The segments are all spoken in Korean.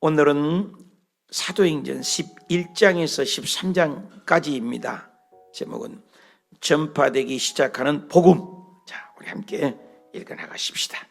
오늘은 사도행전 11장에서 13장까지입니다. 제목은 전파되기 시작하는 복음. 자, 우리 함께 읽어나가십시다.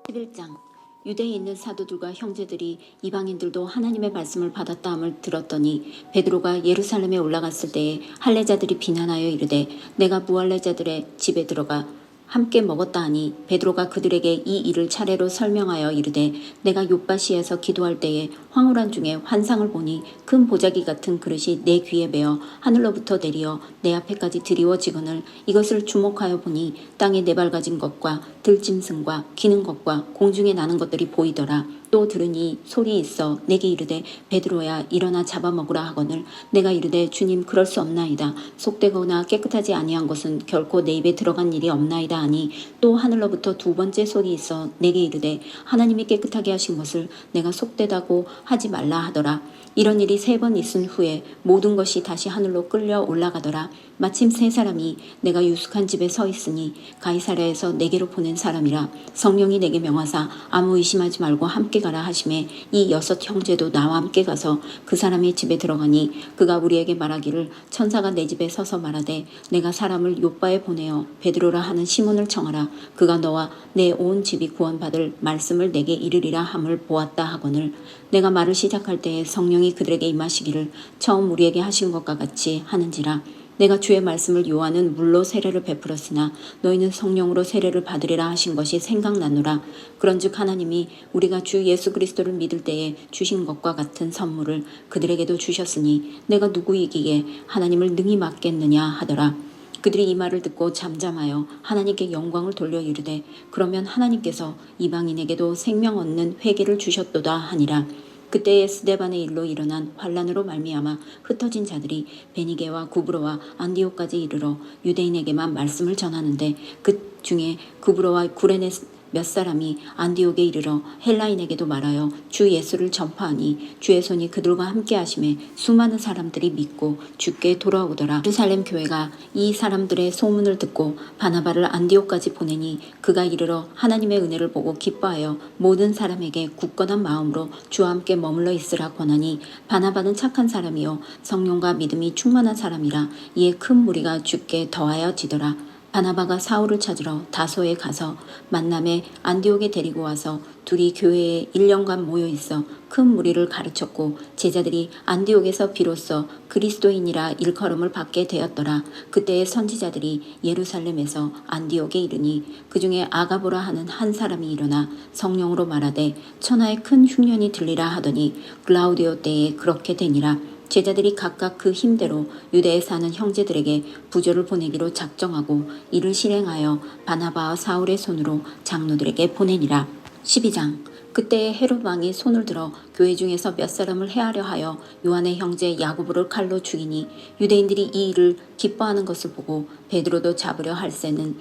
11장. 유대에 있는 사도들과 형제들이 이방인들도 하나님의 말씀을 받았다함을 들었더니 베드로가 예루살렘에 올라갔을 때에 할례자들이 비난하여 이르되 내가 무할례자들의 집에 들어가 함께 먹었다 하니 베드로가 그들에게 이 일을 차례로 설명하여 이르되 내가 욥바시에서 기도할 때에 황홀한 중에 환상을 보니 큰 보자기 같은 그릇이 내 귀에 매어 하늘로부터 내리어 내 앞에까지 드리워지거늘 이것을 주목하여 보니 땅에 네발가진 것과 들짐승과 기는 것과 공중에 나는 것들이 보이더라. 또 들으니 소리 있어 내게 이르되 베드로야 일어나 잡아먹으라 하거늘 내가 이르되 주님 그럴 수 없나이다. 속되거나 깨끗하지 아니한 것은 결코 내 입에 들어간 일이 없나이다 하니 또 하늘로부터 두 번째 소리 있어 내게 이르되 하나님이 깨끗하게 하신 것을 내가 속되다고 하지 말라 하더라. 이런 일이 3번 있은 후에 모든 것이 다시 하늘로 끌려 올라가더라. 마침 3사람이 내가 유숙한 집에 서 있으니 가이사랴에서 내게로 보낸 사람이라. 성령이 내게 명하사 아무 의심하지 말고 함께 가라 하시매 이 6 형제도 나와 함께 가서 그 사람의 집에 들어가니 그가 우리에게 말하기를 천사가 내 집에 서서 말하되 내가 사람을 욥바에 보내어 베드로라 하는 시몬을 청하라. 그가 너와 내 온 집이 구원받을 말씀을 내게 이르리라 함을 보았다 하거늘 내가 말을 시작할 때에 성령이 그들에게 임하시기를 처음 우리에게 하신 것과 같이 하는지라. 내가 주의 말씀을 요하는 물로 세례를 베풀었으나 너희는 성령으로 세례를 받으리라 하신 것이 생각나노라. 그런즉 하나님이 우리가 주 예수 그리스도를 믿을 때에 주신 것과 같은 선물을 그들에게도 주셨으니 내가 누구이기에 하나님을 능히 맡겠느냐 하더라. 그들이 이 말을 듣고 잠잠하여 하나님께 영광을 돌려 이르되 그러면 하나님께서 이방인에게도 생명 얻는 회개를 주셨도다 하니라. 그때에 스데반의 일로 일어난 환란으로 말미암아 흩어진 자들이 베니게와 구브로와 안디옥까지 이르러 유대인에게만 말씀을 전하는데 그 중에 구브로와 구레네 몇 사람이 안디옥에 이르러 헬라인에게도 말하여 주 예수를 전파하니 주의 손이 그들과 함께 하심에 수많은 사람들이 믿고 주께 돌아오더라. 예루살렘 교회가 이 사람들의 소문을 듣고 바나바를 안디옥까지 보내니 그가 이르러 하나님의 은혜를 보고 기뻐하여 모든 사람에게 굳건한 마음으로 주와 함께 머물러 있으라 권하니 바나바는 착한 사람이요 성령과 믿음이 충만한 사람이라. 이에 큰 무리가 주께 더하여지더라. 바나바가 사울을 찾으러 다소에 가서 만남에 안디옥에 데리고 와서 둘이 교회에 1년간 모여 있어 큰 무리를 가르쳤고 제자들이 안디옥에서 비로소 그리스도인이라 일컬음을 받게 되었더라. 그때의 선지자들이 예루살렘에서 안디옥에 이르니 그 중에 아가보라 하는 한 사람이 일어나 성령으로 말하되 천하에 큰 흉년이 들리라 하더니 글라우디오 때에 그렇게 되니라. 제자들이 각각 그 힘대로 유대에 사는 형제들에게 부조를 보내기로 작정하고 이를 실행하여 바나바와 사울의 손으로 장로들에게 보내니라. 12장. 그때에 헤롯 왕이 손을 들어 교회 중에서 몇 사람을 해하려 하여 요한의 형제 야고보를 칼로 죽이니 유대인들이 이 일을 기뻐하는 것을 보고 베드로도 잡으려 할세는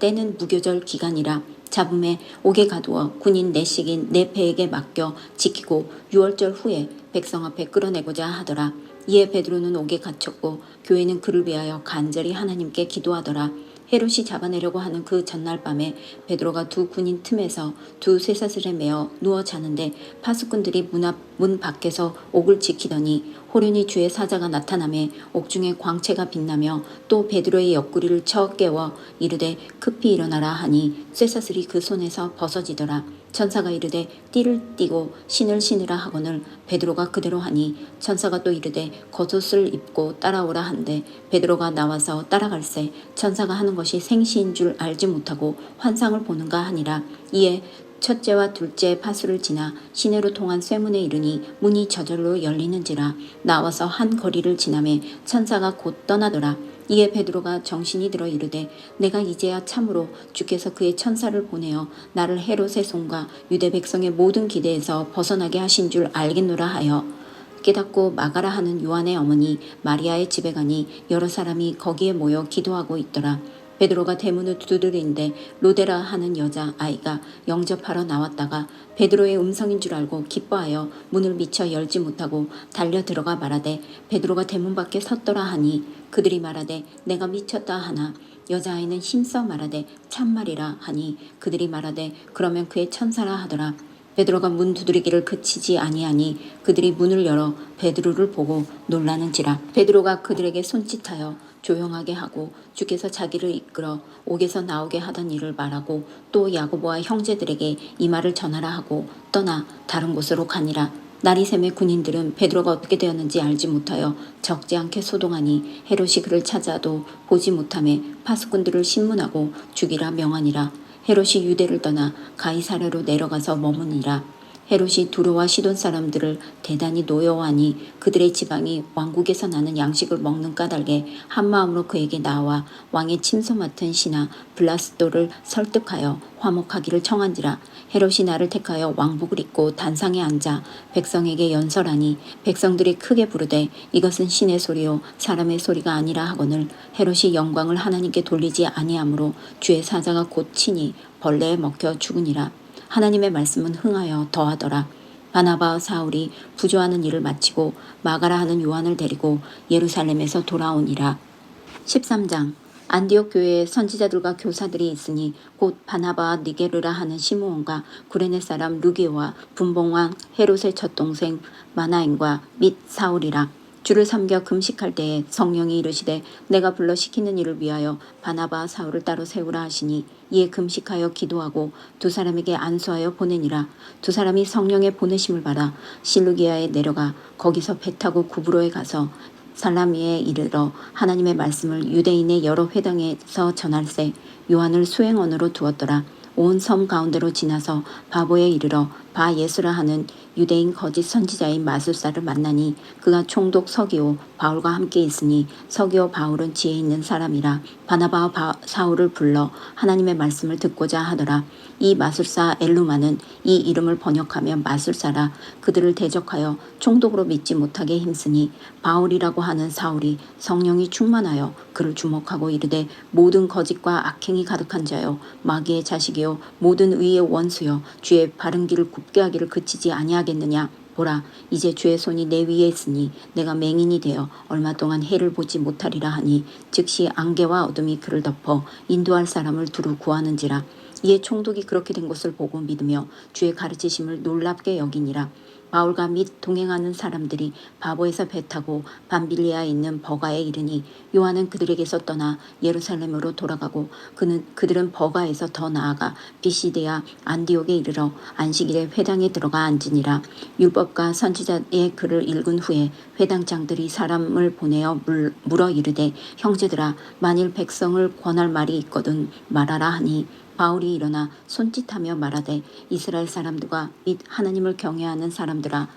때는 무교절 기간이라. 잡음에 옥에 가두어 군인 내식인 네페에게 맡겨 지키고 6월절 후에 백성 앞에 끌어내고자 하더라. 이에 베드로는 옥에 갇혔고 교회는 그를 위하여 간절히 하나님께 기도하더라. 헤롯이 잡아내려고 하는 그 전날 밤에 베드로가 두 군인 틈에서 두 쇠사슬에 매어 누워 자는데 파수꾼들이 문 밖에서 옥을 지키더니 호련히 주의 사자가 나타나매 옥중에 광채가 빛나며 또 베드로의 옆구리를 쳐 깨워 이르되 급히 일어나라 하니 쇠사슬이 그 손에서 벗어지더라. 천사가 이르되 띠를 띠고 신을 신으라 하거늘 베드로가 그대로 하니 천사가 또 이르되 겉옷을 입고 따라오라 한데 베드로가 나와서 따라갈새 천사가 하는 것이 생시인 줄 알지 못하고 환상을 보는가 하니라. 이에 첫째와 둘째 파수를 지나 시내로 통한 쇠문에 이르니 문이 저절로 열리는지라. 나와서 한 거리를 지나매 천사가 곧 떠나더라. 이에 베드로가 정신이 들어 이르되 내가 이제야 참으로 주께서 그의 천사를 보내어 나를 헤롯의 손과 유대 백성의 모든 기대에서 벗어나게 하신 줄 알겠노라 하여 깨닫고 마가라 하는 요한의 어머니 마리아의 집에 가니 여러 사람이 거기에 모여 기도하고 있더라. 베드로가 대문을 두드리는데 로데라 하는 여자 아이가 영접하러 나왔다가 베드로의 음성인 줄 알고 기뻐하여 문을 미처 열지 못하고 달려 들어가 말하되 베드로가 대문 밖에 섰더라 하니 그들이 말하되 내가 미쳤다 하나 여자아이는 힘써 말하되 참말이라 하니 그들이 말하되 그러면 그의 천사라 하더라. 베드로가 문 두드리기를 그치지 아니하니 그들이 문을 열어 베드로를 보고 놀라는지라. 베드로가 그들에게 손짓하여 조용하게 하고 주께서 자기를 이끌어 옥에서 나오게 하던 일을 말하고 또 야고보와 형제들에게 이 말을 전하라 하고 떠나 다른 곳으로 가니라. 날이 새매 군인들은 베드로가 어떻게 되었는지 알지 못하여 적지 않게 소동하니 헤롯이 그를 찾아도 보지 못하매 파수꾼들을 신문하고 죽이라 명하니라. 헤롯이 유대를 떠나 가이사랴로 내려가서 머무니라. 헤롯이 두로와 시돈 사람들을 대단히 노여워하니 그들의 지방이 왕국에서 나는 양식을 먹는 까닭에 한마음으로 그에게 나와 왕의 침소 맡은 신하 블라스도를 설득하여 화목하기를 청한지라. 헤롯이 나를 택하여 왕복을 입고 단상에 앉아 백성에게 연설하니 백성들이 크게 부르되 이것은 신의 소리요 사람의 소리가 아니라 하거늘 헤롯이 영광을 하나님께 돌리지 아니하므로 주의 사자가 곧 치니 벌레에 먹혀 죽으니라. 하나님의 말씀은 흥하여 더하더라. 바나바와 사울이 부조하는 일을 마치고 마가라 하는 요한을 데리고 예루살렘에서 돌아오니라. 13장. 안디옥 교회에 선지자들과 교사들이 있으니 곧 바나바와 니게르라 하는 시므온과 구레네 사람 루기오와 분봉왕 헤롯의 젖동생 마나엔과 및 사울이라. 주를 섬겨 금식할 때에 성령이 이르시되 내가 불러 시키는 일을 위하여 바나바와 사울을 따로 세우라 하시니 이에 금식하여 기도하고 두 사람에게 안수하여 보내니라. 두 사람이 성령의 보내심을 받아 실루기아에 내려가 거기서 배 타고 구브로에 가서 살라미에 이르러 하나님의 말씀을 유대인의 여러 회당에서 전할세. 요한을 수행원으로 두었더라. 온 섬 가운데로 지나서 바보에 이르러 바 예수라 하는 유대인 거짓 선지자인 마술사를 만나니 그가 총독 서기오 바울과 함께 있으니 서기오 바울은 지혜 있는 사람이라. 바나바와 사울을 불러 하나님의 말씀을 듣고자 하더라. 이 마술사 엘루마는 이 이름을 번역하며 마술사라. 그들을 대적하여 총독으로 믿지 못하게 힘쓰니 바울이라고 하는 사울이 성령이 충만하여 그를 주목하고 이르되 모든 거짓과 악행이 가득한 자여 마귀의 자식이요 모든 의의 원수여 주의 바른 길을 굽게 하기를 그치지 아니하겠느냐. 보라 이제 주의 손이 내 위에 있으니 내가 맹인이 되어 얼마 동안 해를 보지 못하리라 하니 즉시 안개와 어둠이 그를 덮어 인도할 사람을 두루 구하는지라. 이에 총독이 그렇게 된 것을 보고 믿으며 주의 가르치심을 놀랍게 여기니라. 바울과 및 동행하는 사람들이 바보에서 배 타고 밤빌리아에 있는 버가에 이르니 요한은 그들에게서 떠나 예루살렘으로 돌아가고 그들은 버가에서 더 나아가 비시디아 안디옥에 이르러 안식일에 회당에 들어가 앉으니라. 율법과 선지자의 글을 읽은 후에 회당장들이 사람을 보내어 물어 이르되 형제들아 만일 백성을 권할 말이 있거든 말하라 하니 바울이 일어나 손짓하며 말하되 이스라엘 사람들과 및 하나님을 경외하는 사람들아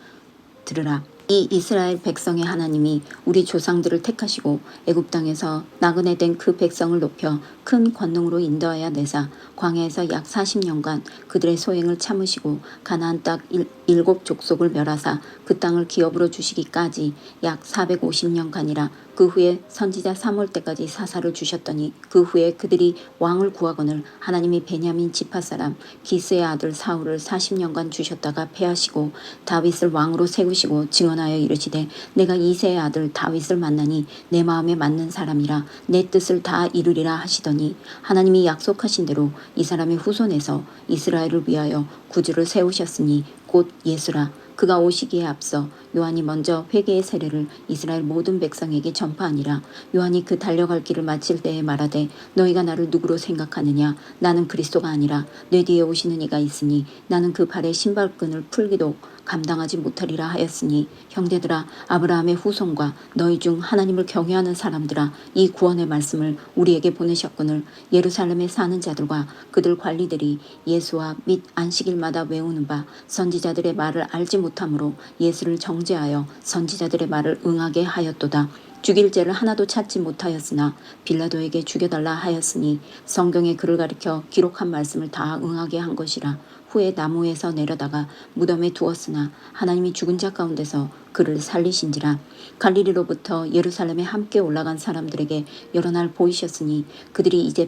들으라. 이 이스라엘 백성의 하나님이 우리 조상들을 택하시고 애굽 땅에서 나그네 된 그 백성을 높여 큰 권능으로 인도하여 내사 광야에서 약 40년간 그들의 소행을 참으시고 가나안 땅 7족속을 멸하사 그 땅을 기업으로 주시기까지 약 450년간이라. 그 후에 선지자 사무엘 때까지 사사를 주셨더니 그 후에 그들이 왕을 구하거늘 하나님이 베냐민 지파 사람 기스의 아들 사울을 40년간 주셨다가 패하시고 다윗을 왕으로 세우시고 증언하여 이르시되 내가 이새의 아들 다윗을 만나니 내 마음에 맞는 사람이라 내 뜻을 다 이루리라 하시더니 하나님이 약속하신 대로 이 사람의 후손에서 이스라엘을 위하여 구주를 세우셨으니 곧 예수라. 그가 오시기에 앞서 요한이 먼저 회개의 세례를 이스라엘 모든 백성에게 전파하니라. 요한이 그 달려갈 길을 마칠 때에 말하되 너희가 나를 누구로 생각하느냐. 나는 그리스도가 아니라 내 뒤에 오시는 이가 있으니 나는 그 발의 신발끈을 풀기도 감당하지 못하리라 하였으니 형제들아 아브라함의 후손과 너희 중 하나님을 경외하는 사람들아 이 구원의 말씀을 우리에게 보내셨거늘 예루살렘에 사는 자들과 그들 관리들이 예수와 및 안식일마다 외우는 바 선지자들의 말을 알지 못하므로 예수를 정죄하여 선지자들의 말을 응하게 하였도다. 죽일 죄를 하나도 찾지 못하였으나 빌라도에게 죽여달라 하였으니 성경에 그를 가리켜 기록한 말씀을 다 응하게 한 것이라. 후에 나무에서 내려다가 무덤에 두었으나 하나님이 죽은 자 가운데서 그를 살리신지라. 갈릴리로부터 예루살렘에 함께 올라간 사람들에게 여러 날 보이셨으니 그들이 이제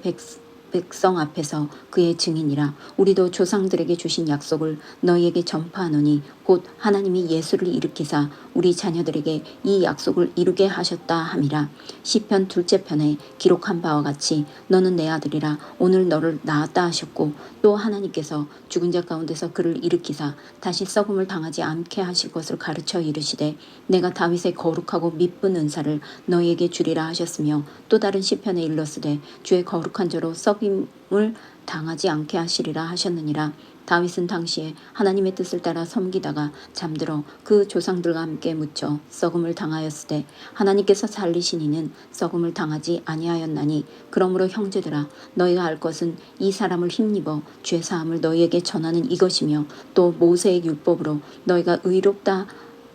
백성 앞에서 그의 증인이라. 우리도 조상들에게 주신 약속을 너희에게 전파하노니 곧 하나님이 예수를 일으키사 우리 자녀들에게 이 약속을 이루게 하셨다 함이라. 시편 둘째 편에 기록한 바와 같이 너는 내 아들이라 오늘 너를 낳았다 하셨고 또 하나님께서 죽은 자 가운데서 그를 일으키사 다시 썩음을 당하지 않게 하실 것을 가르쳐 이르시되 내가 다윗의 거룩하고 미쁜 은사를 너희에게 주리라 하셨으며 또 다른 시편에 일렀으되 주의 거룩한 자로 썩임을 당하지 않게 하시리라 하셨느니라. 다윗은 당시에 하나님의 뜻을 따라 섬기다가 잠들어 그 조상들과 함께 묻혀 썩음을 당하였으되 하나님께서 살리신 이는 썩음을 당하지 아니하였나니 그러므로 형제들아 너희가 알 것은 이 사람을 힘입어 죄 사함을 너희에게 전하는 이것이며 또 모세의 율법으로 너희가 의롭다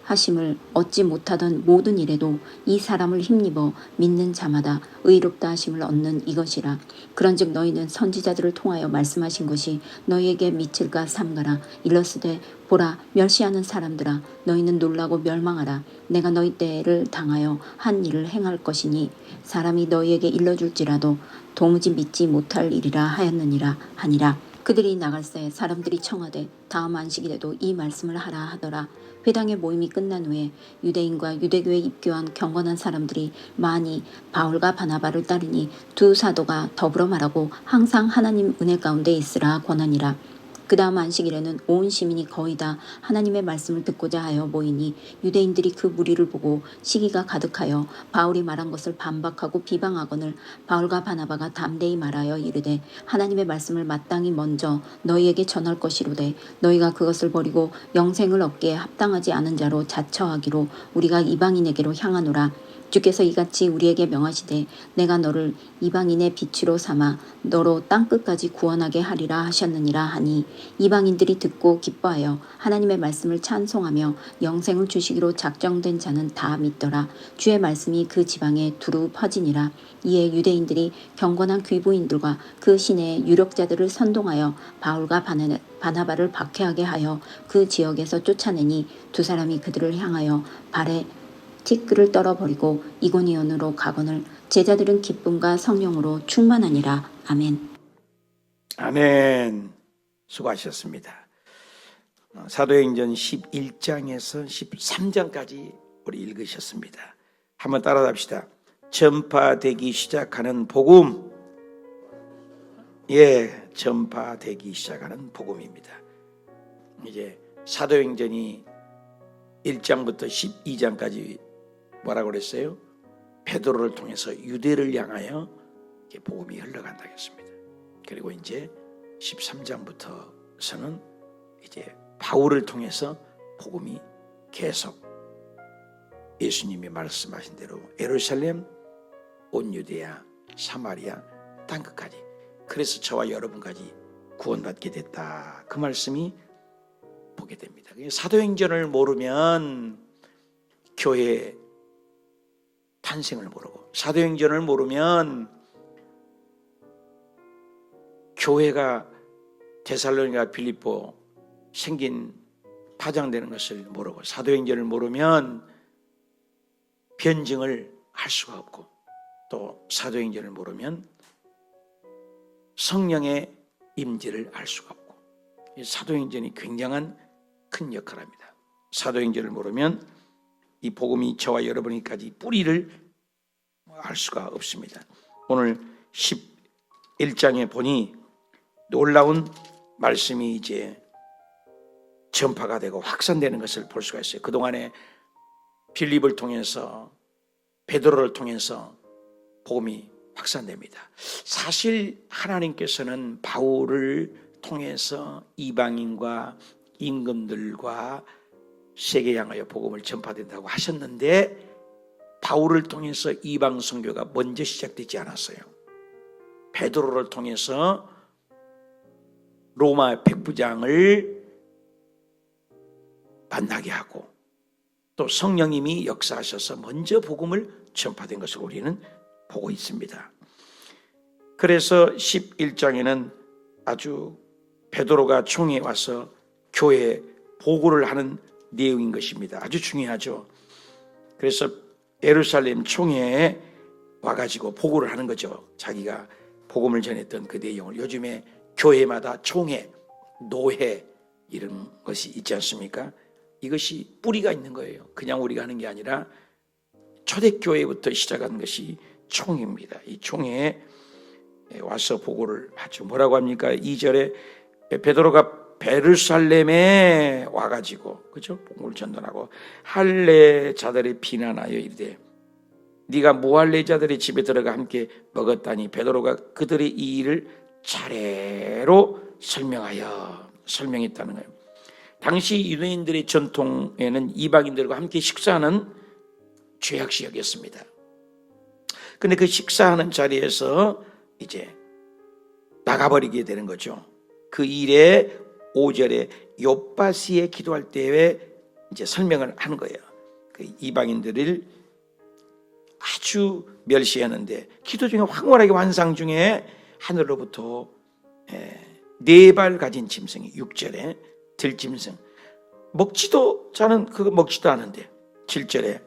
하심을 얻지 못하던 모든 일에도 이 사람을 힘입어 믿는 자마다 의롭다 하심을 얻는 이것이라. 그런즉 너희는 선지자들을 통하여 말씀하신 것이 너희에게 미칠까 삼가라. 일렀으되 보라 멸시하는 사람들아 너희는 놀라고 멸망하라. 내가 너희 때를 당하여 한 일을 행할 것이니 사람이 너희에게 일러줄지라도 도무지 믿지 못할 일이라 하였느니라 하니라. 그들이 나갈새 사람들이 청하되 다음 안식일에도 이 말씀을 하라 하더라. 회당의 모임이 끝난 후에 유대인과 유대교에 입교한 경건한 사람들이 많이 바울과 바나바를 따르니 두 사도가 더불어 말하고 항상 하나님 은혜 가운데 있으라 권하니라. 그 다음 안식일에는 온 시민이 거의 다 하나님의 말씀을 듣고자 하여 모이니 유대인들이 그 무리를 보고 시기가 가득하여 바울이 말한 것을 반박하고 비방하거늘 바울과 바나바가 담대히 말하여 이르되 하나님의 말씀을 마땅히 먼저 너희에게 전할 것이로되 너희가 그것을 버리고 영생을 얻기에 합당하지 않은 자로 자처하기로 우리가 이방인에게로 향하노라. 주께서 이같이 우리에게 명하시되 내가 너를 이방인의 빛으로 삼아 너로 땅끝까지 구원하게 하리라 하셨느니라 하니 이방인들이 듣고 기뻐하여 하나님의 말씀을 찬송하며 영생을 주시기로 작정된 자는 다 믿더라. 주의 말씀이 그 지방에 두루 퍼지니라. 이에 유대인들이 경건한 귀부인들과 그 시내의 유력자들을 선동하여 바울과 바나바를 박해하게 하여 그 지역에서 쫓아내니 두 사람이 그들을 향하여 발에 티끌을 떨어버리고 이고니온으로 가거늘 제자들은 기쁨과 성령으로 충만하니라. 아멘. 아멘. 수고하셨습니다. 사도행전 11장에서 13장까지 우리 읽으셨습니다. 한번 따라합시다. 전파되기 시작하는 복음. 예, 전파되기 시작하는 복음입니다. 이제 사도행전이 1장부터 12장까지 뭐라고 그랬어요? 베드로를 통해서 유대를 향하여 복음이 흘러간다 했습니다. 그리고 이제 13장부터서는 이제 바울을 통해서 복음이 계속 예수님이 말씀하신 대로 예루살렘, 온 유대야, 사마리아, 땅끝까지, 그래서 저와 여러분까지 구원받게 됐다. 그 말씀이 보게 됩니다. 사도행전을 모르면 교회 탄생을 모르고, 사도행전을 모르면 교회가 데살로니가 빌립보 생긴 파장되는 것을 모르고, 사도행전을 모르면 변증을 할 수가 없고, 또 사도행전을 모르면 성령의 임재를 알 수가 없고, 사도행전이 굉장한 큰 역할을 합니다. 사도행전을 모르면 이 복음이 저와 여러분에게까지 뿌리를 알 수가 없습니다. 오늘 11장에 보니 놀라운 말씀이 이제 전파가 되고 확산되는 것을 볼 수가 있어요. 그동안에 빌립을 통해서, 베드로를 통해서 복음이 확산됩니다. 사실 하나님께서는 바울을 통해서 이방인과 임금들과 세계 향하여 복음을 전파된다고 하셨는데, 바울을 통해서 이방 선교가 먼저 시작되지 않았어요. 베드로를 통해서 로마 백부장을 만나게 하고, 또 성령님이 역사하셔서 먼저 복음을 전파된 것을 우리는 보고 있습니다. 그래서 11장에는 아주 베드로가 총회에 와서 교회에 보고를 하는 내용인 것입니다. 아주 중요하죠. 그래서 예루살렘 총회에 와가지고 보고를 하는 거죠. 자기가 복음을 전했던 그 내용을 요즘에 교회마다 총회, 노회 이런 것이 있지 않습니까? 이것이 뿌리가 있는 거예요. 그냥 우리가 하는 게 아니라 초대교회부터 시작한 것이 총회입니다. 이 총회에 와서 보고를 하죠. 뭐라고 합니까? 2절에 베드로가 베르살렘에 와가지고, 그죠? 복음을 전도하고 할례자들이 비난하여 이르되 네가 무할례자들의 집에 들어가 함께 먹었다니. 베드로가 그들의 이 일을 차례로 설명했다는 거예요. 당시 유대인들의 전통에는 이방인들과 함께 식사하는 죄악시 여겼습니다. 근데 그 식사하는 자리에서 이제 나가버리게 되는 거죠. 그 일에 5절에 욥바시에 기도할 때에 이제 설명을 하는 거예요. 그 이방인들을 아주 멸시했는데 기도 중에 황홀하게 환상 중에 하늘로부터 4발 가진 짐승이 6절에 들짐승 먹지도 저는 그거 먹지도 않은데 7절에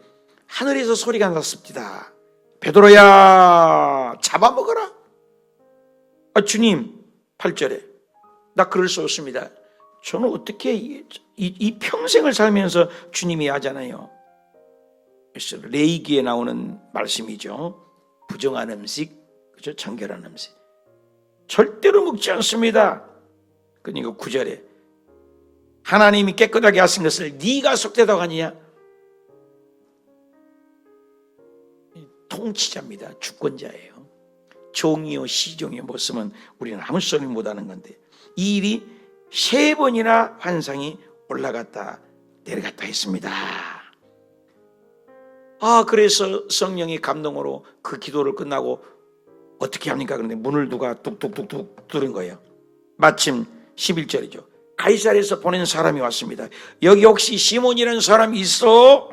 하늘에서 소리가 났습니다. 베드로야 잡아먹어라. 주님 8절에 나 그럴 수 없습니다. 저는 어떻게 이 평생을 살면서 주님이 하잖아요. 그래서 레이기에 나오는 말씀이죠. 부정한 음식, 그죠? 정결한 음식 절대로 먹지 않습니다. 그러니까 9절에 하나님이 깨끗하게 하신 것을 네가 속되다고 하느냐. 통치자입니다. 주권자예요. 종이요 시종이요 못 쓰면 우리는 아무 소리 못하는 건데 이 일이 3번이나 환상이 올라갔다 내려갔다 했습니다. 그래서 성령의 감동으로 그 기도를 끝나고 어떻게 합니까? 그런데 문을 누가 뚝뚝뚝뚝 뚫은 거예요. 마침 11절이죠. 가이사랴에서 보낸 사람이 왔습니다. 여기 혹시 시몬이라는 사람이 있어?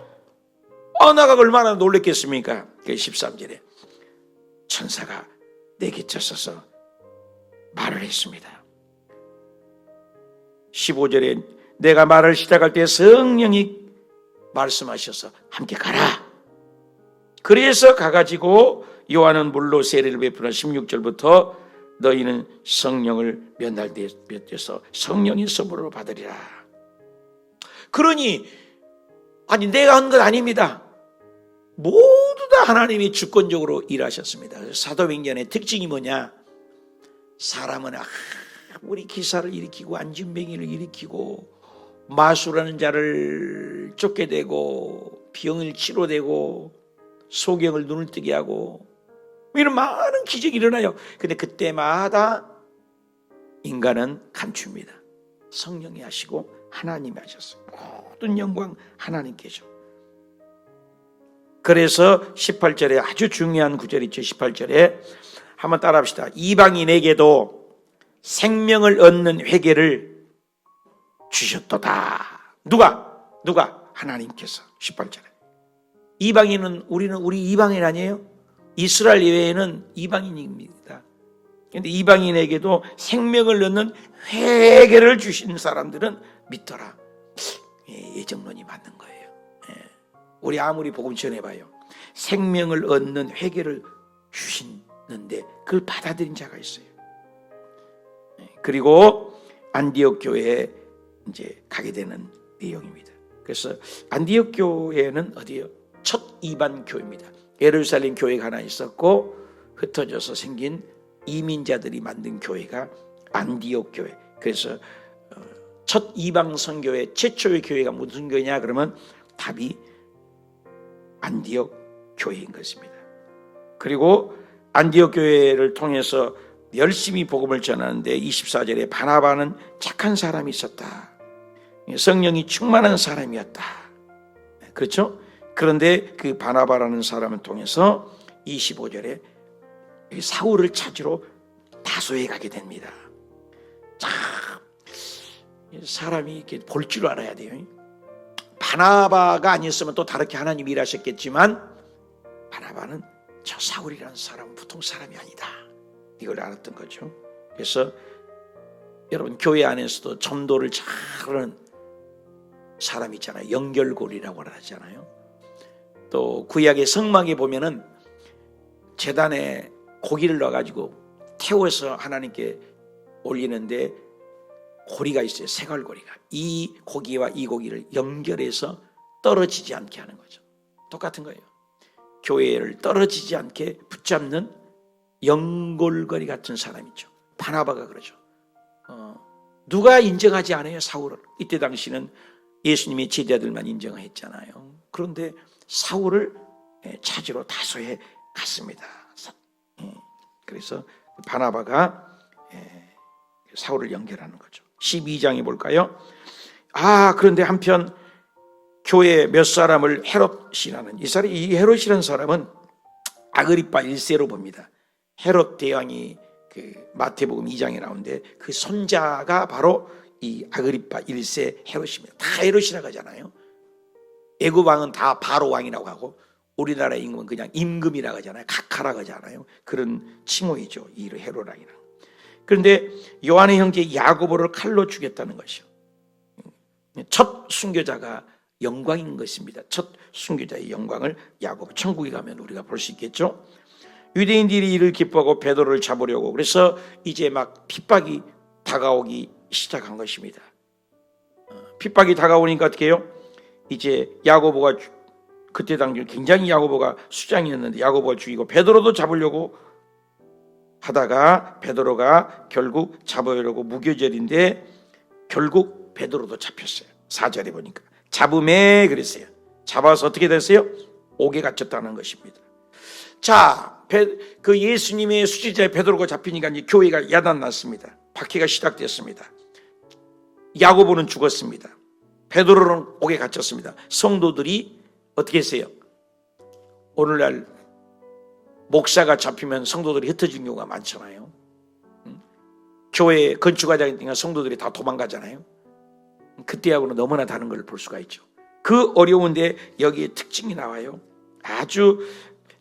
나가 얼마나 놀랬겠습니까? 13절에 천사가 내게 쳤어서 말을 했습니다. 15절에 내가 말을 시작할 때 성령이 말씀하셔서 함께 가라. 그래서 가가지고 요한은 물로 세례를 베푸는 16절부터 너희는 성령을 몇 날 뒤에서 성령이 선물로 받으리라. 그러니 내가 한 건 아닙니다. 모두 다 하나님이 주권적으로 일하셨습니다. 사도행전의 특징이 뭐냐? 사람은 아무리 기사를 일으키고 안진뱅이를 일으키고 마술하는 자를 쫓게되고 병을 치료되고 소경을 눈을 뜨게 하고 이런 많은 기적이 일어나요. 근데 그때마다 인간은 감춥니다. 성령이 하시고 하나님이 하셨어요. 모든 영광 하나님께죠. 그래서 18절에 아주 중요한 구절이 있죠. 18절에 한번 따라합시다. 이방인에게도 생명을 얻는 회개를 주셨도다. 누가? 하나님께서. 18절에 이방인은 우리 이방인 아니에요? 이스라엘 예외에는 이방인입니다. 그런데 이방인에게도 생명을 얻는 회개를 주신 사람들은 믿더라. 예정론이 맞는 거예요. 우리 아무리 복음 전해봐요. 생명을 얻는 회개를 주시는데 그걸 받아들인 자가 있어요. 그리고 안디옥 교회에 이제 가게 되는 내용입니다. 그래서 안디옥 교회는 어디요? 첫 이반 교회입니다. 예루살렘 교회가 하나 있었고 흩어져서 생긴 이민자들이 만든 교회가 안디옥 교회. 그래서 첫 이방 선교회 최초의 교회가 무슨 교회냐? 그러면 답이 안디옥 교회인 것입니다. 그리고 안디옥 교회를 통해서 열심히 복음을 전하는데 24절에 바나바는 착한 사람이 있었다. 성령이 충만한 사람이었다. 그렇죠? 그런데 그 바나바라는 사람을 통해서 25절에 사울을 찾으러 다소에 가게 됩니다. 참 사람이 이렇게 볼 줄 알아야 돼요. 바나바가 아니었으면 또 다르게 하나님이 일하셨겠지만 바나바는 저 사울이라는 사람은 보통 사람이 아니다. 이걸 알았던 거죠. 그래서 여러분 교회 안에서도 전도를 잘하는 사람 있잖아요. 연결고리라고 하잖아요. 또 구약의 성막에 보면은 제단에 고기를 넣어가지고 태워서 하나님께 올리는데 고리가 있어요. 세갈고리가. 이 고기와 이 고기를 연결해서 떨어지지 않게 하는 거죠. 똑같은 거예요. 교회를 떨어지지 않게 붙잡는 연골고리 같은 사람이죠. 바나바가 그러죠. 누가 인정하지 않아요, 사울을. 이때 당시는 예수님의 제자들만 인정했잖아요. 그런데 사울을 찾으러 다소에 갔습니다. 그래서 바나바가 사울을 연결하는 거죠. 12장에 볼까요? 그런데 한편 교회 몇 사람을 헤롯이라는 이 헤롯이라는 사람은 아그리파 1세로 봅니다. 헤롯 대왕이 그 마태복음 2장에 나오는데 그 손자가 바로 이 아그리파 1세 헤롯입니다. 다 헤롯이라고 하잖아요. 애굽 왕은 다 바로 왕이라고 하고 우리나라 임금은 그냥 임금이라고 하잖아요. 각하라고 하잖아요. 그런 칭호이죠. 이 헤롯 왕이랑. 그런데 요한의 형제 야고보를 칼로 죽였다는 것이요. 첫 순교자가 영광인 것입니다. 첫 순교자의 영광을 야고보 천국에 가면 우리가 볼 수 있겠죠. 유대인들이 이를 기뻐하고 베드로를 잡으려고 그래서 이제 막 핍박이 다가오기 시작한 것입니다. 핍박이 다가오니까 어떻게 해요? 이제 야고보가 그때 당시 굉장히 야고보가 수장이었는데 야고보가 죽이고 베드로도 잡으려고 하다가 베드로가 결국 잡으려고 무교절인데 결국 베드로도 잡혔어요. 4절에 보니까 잡음에 그랬어요. 잡아서 어떻게 됐어요? 옥에 갇혔다는 것입니다. 자, 그 예수님의 수지자의 베드로가 잡히니까 이제 교회가 야단났습니다. 박해가 시작됐습니다. 야고보는 죽었습니다. 베드로는 옥에 갇혔습니다. 성도들이 어떻게 했어요? 오늘날 목사가 잡히면 성도들이 흩어진 경우가 많잖아요. 교회 건축하자니까 성도들이 다 도망가잖아요. 그때하고는 너무나 다른 걸 볼 수가 있죠. 그 어려운데 여기에 특징이 나와요.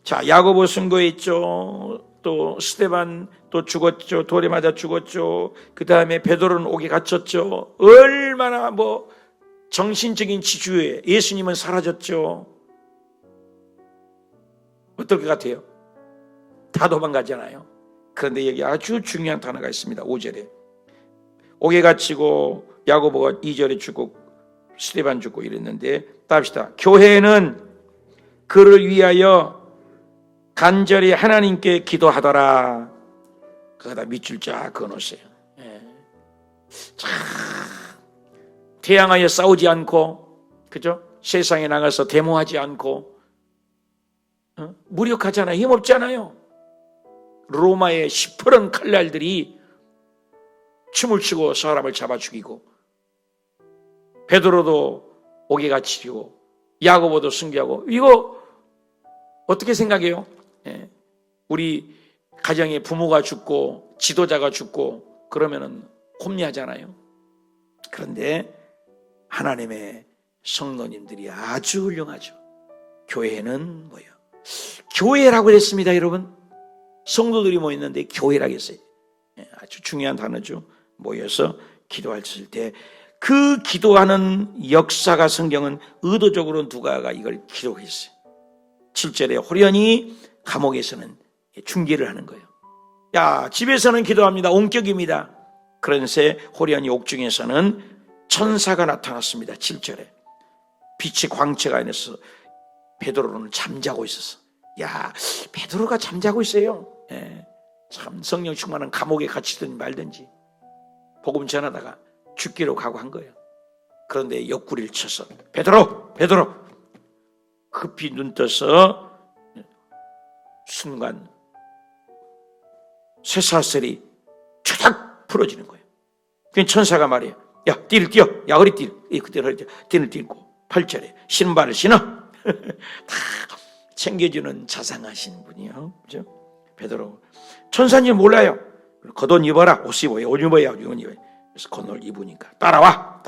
자, 야고보 순교했죠. 또 스데반 또 죽었죠. 돌에 맞아 죽었죠. 그 다음에 베드로는 옥에 갇혔죠. 얼마나 정신적인 지주에 예수님은 사라졌죠. 어떨 것 같아요? 다 도망가잖아요. 그런데 여기 아주 중요한 단어가 있습니다. 5절에 옥에 갇히고 야고보가 2절에 죽고 스데반 죽고 이랬는데 답시다. 교회는 그를 위하여 간절히 하나님께 기도하더라. 거기다 밑줄 쫙 그어놓으세요. 태양하여 싸우지 않고, 그죠? 세상에 나가서 데모하지 않고, 무력하잖아요. 힘없잖아요. 로마의 시퍼런 칼날들이 춤을 추고 사람을 잡아 죽이고, 베드로도 옥에 갇히고, 야고보도 순교하고, 이거 어떻게 생각해요? 우리 가정에 부모가 죽고 지도자가 죽고 그러면은 혼미하잖아요. 그런데 하나님의 성도님들이 아주 훌륭하죠. 교회는 뭐예요? 교회라고 그랬습니다, 여러분. 성도들이 모였는데 교회라고 했어요. 아주 중요한 단어죠. 모여서 기도할 때 그 기도하는 역사가 성경은 의도적으로 누가가 이걸 기록했어요. 7절에 호련히 감옥에서는 중계를 하는 거예요. 야, 집에서는 기도합니다. 온격입니다. 그런데 호련히 옥중에서는 천사가 나타났습니다. 7절에 빛의 광채가 안에서 베드로는 잠자고 있었어. 야, 베드로가 잠자고 있어요. 참 성령 충만한 감옥에 갇히든 말든지 복음 전하다가 죽기로 각오한 거예요. 그런데 옆구리를 쳐서 베드로 급히 눈 떠서 순간 쇠사슬이 쫙 풀어지는 거예요. 그 천사가 말이에요. 야, 띠를 띄어. 야, 허리띠. 그때 띠를 띠고 8절에 신발을 신어. 다 챙겨주는 자상하신 분이요. 그죠? 베드로. 천사님 몰라요. 겉옷 입어라. 옷 입어야. 옷 입어야. 그래서 겉옷 입으니까 따라와.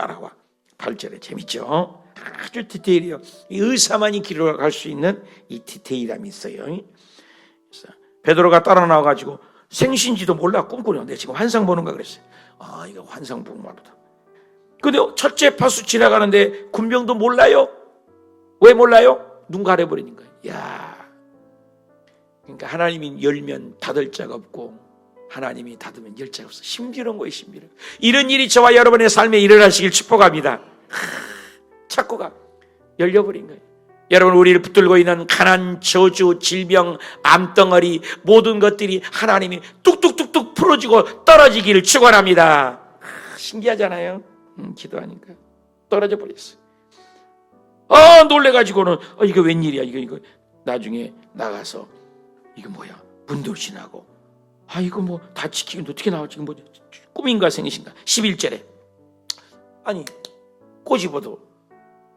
8절에 재밌죠? 아주 디테일이에요. 이 의사만이 기록할 수 있는 이 디테일함이 있어요. 그래서 베드로가 따라 나와가지고 생신지도 몰라 꿈꾸려. 내가 지금 환상 보는가 그랬어요. 이거 환상 보는 말보다. 근데 첫째 파수 지나가는데 군병도 몰라요. 왜 몰라요? 눈 가려버리는 거예요. 야, 그러니까 하나님이 열면 닫을 자가 없고 하나님이 닫으면 열자가 없어. 신비로운 거예요, 신비로운. 이런 일이 저와 여러분의 삶에 일어나시길 축복합니다. 창고가 열려버린 거예요. 여러분, 우리를 붙들고 있는 가난, 저주, 질병, 암덩어리 모든 것들이 하나님이 뚝뚝뚝뚝 풀어지고 떨어지기를 축원합니다. 신기하잖아요. 기도하니까 떨어져 버렸어요. 놀래가지고는 이거 웬일이야, 이거 나중에 나가서 이거 뭐야, 문돌신하고 이거 뭐 다 지키는데 어떻게 나왔지, 이거 뭐 꿈인가 생신가. 11절에 아니 꼬집어도.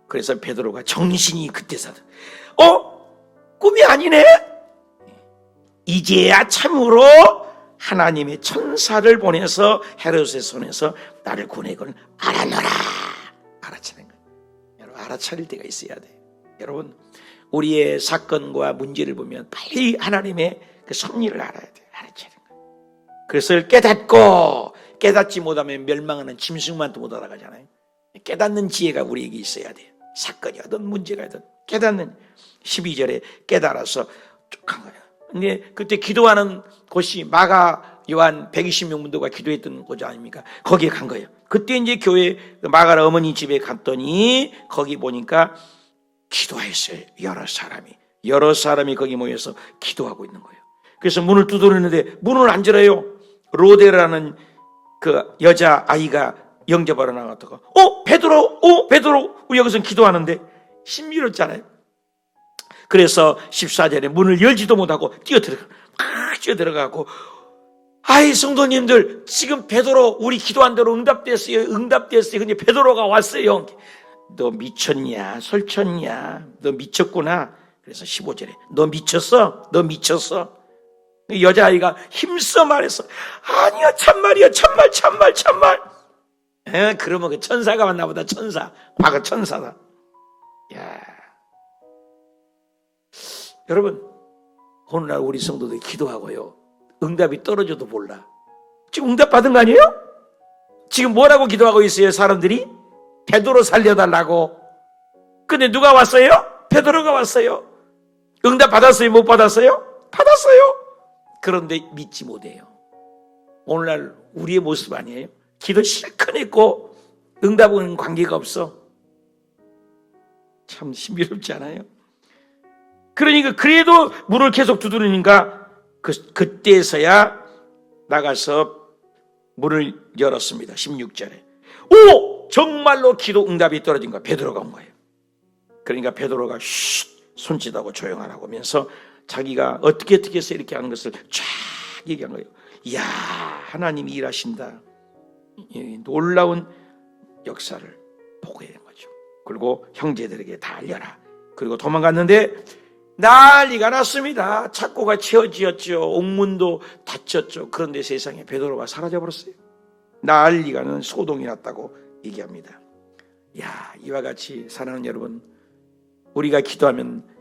그래서 베드로가 정신이 그때 사다. 꿈이 아니네. 이제야 참으로 하나님의 천사를 보내서 헤롯의 손에서 나를 구내고는 알아노라. 알아차리는 거예요. 여러분, 알아차릴 때가 있어야 돼요. 여러분, 우리의 사건과 문제를 보면 빨리 하나님의 그 섭리를 알아야 돼요. 알아차리는 거예요. 그래서 깨닫고, 깨닫지 못하면 멸망하는 짐승만도 못 알아가잖아요. 깨닫는 지혜가 우리에게 있어야 돼요. 사건이 하든 문제가 하든 깨닫는. 12절에 깨달아서 쭉 간 거예요. 근데 그때 기도하는 곳이 마가 요한 120명 문도가 기도했던 곳 아닙니까? 거기에 간 거예요. 그때 이제 교회 마가라 어머니 집에 갔더니 거기 보니까 기도했어요. 여러 사람이 거기 모여서 기도하고 있는 거예요. 그래서 문을 두드렸는데 문을 안 열어요. 로데라는 그 여자 아이가 영접하러 나갔다가 베드로 우리 여기서 기도하는데. 신비롭잖아요. 그래서 14절에 문을 열지도 못하고 뛰어들어가고 성도님들, 지금 베드로 우리 기도한 대로 응답됐어요. 근데 베드로가 왔어요. 너 미쳤냐, 설쳤냐, 너 미쳤구나. 그래서 15절에 너 미쳤어. 여자아이가 힘써 말했어. 아니야, 참말이야, 참말. 그러면 그 천사가 왔나 보다. 과거 천사다. 야, 여러분, 오늘날 우리 성도들이 기도하고요, 응답이 떨어져도 몰라. 지금 응답 받은 거 아니에요? 지금 뭐라고 기도하고 있어요, 사람들이? 베드로 살려달라고. 근데 누가 왔어요? 베드로가 왔어요. 응답 받았어요, 못 받았어요? 받았어요. 그런데 믿지 못해요. 오늘날 우리의 모습 아니에요? 기도 실컷 했고 응답은 관계가 없어. 참 신비롭지 않아요? 그러니까 그래도 문을 계속 두드리니까 그때서야 나가서 문을 열었습니다. 16절에 정말로 기도 응답이 떨어진 거야. 베드로가 온 거예요. 그러니까 베드로가 손짓하고 조용하라고 하면서 자기가 어떻게 해서 이렇게 하는 것을 쫙 얘기한 거예요. 이야, 하나님이 일하신다. 놀라운 역사를 보게 된 거죠. 그리고 형제들에게 다 알려라. 그리고 도망갔는데 난리가 났습니다. 창고가 채워지었죠. 옥문도 닫혔죠. 그런데 세상에 베드로가 사라져버렸어요. 난리가 나는 소동이 났다고 얘기합니다. 이와 같이 사랑하는 여러분, 우리가 기도하면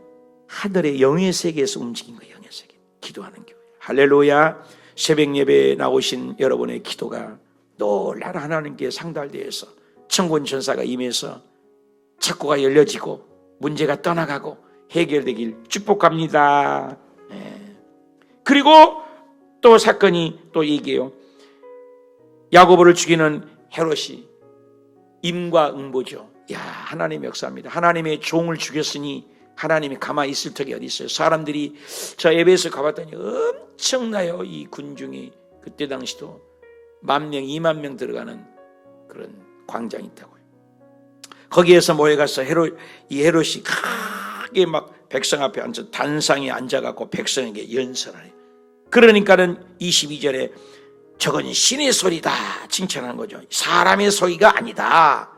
하늘의 영의 세계에서 움직인 거예요. 영의 세계. 기도하는 교회. 할렐루야. 새벽 예배에 나오신 여러분의 기도가 놀라운 하나님께 상달되어서 천군 천사가 임해서 창고가 열려지고 문제가 떠나가고 해결되길 축복합니다. 그리고 또 사건이 또 얘기해요. 야고보를 죽이는 헤롯이 임과응보죠. 하나님의 역사입니다. 하나님의 종을 죽였으니 하나님이 가만히 있을 턱이 어디 있어요. 사람들이 저 에베소 가봤더니 엄청나요. 이 군중이 그때 당시도 10,000명, 20,000명 들어가는 그런 광장이 있다고요. 거기에서 모여가서 이 헤롯이 크게 막 백성 앞에 앉아 단상에 앉아갖고 백성에게 연설을 해요. 그러니까는 22절에 저건 신의 소리다 칭찬하는 거죠. 사람의 소리가 아니다.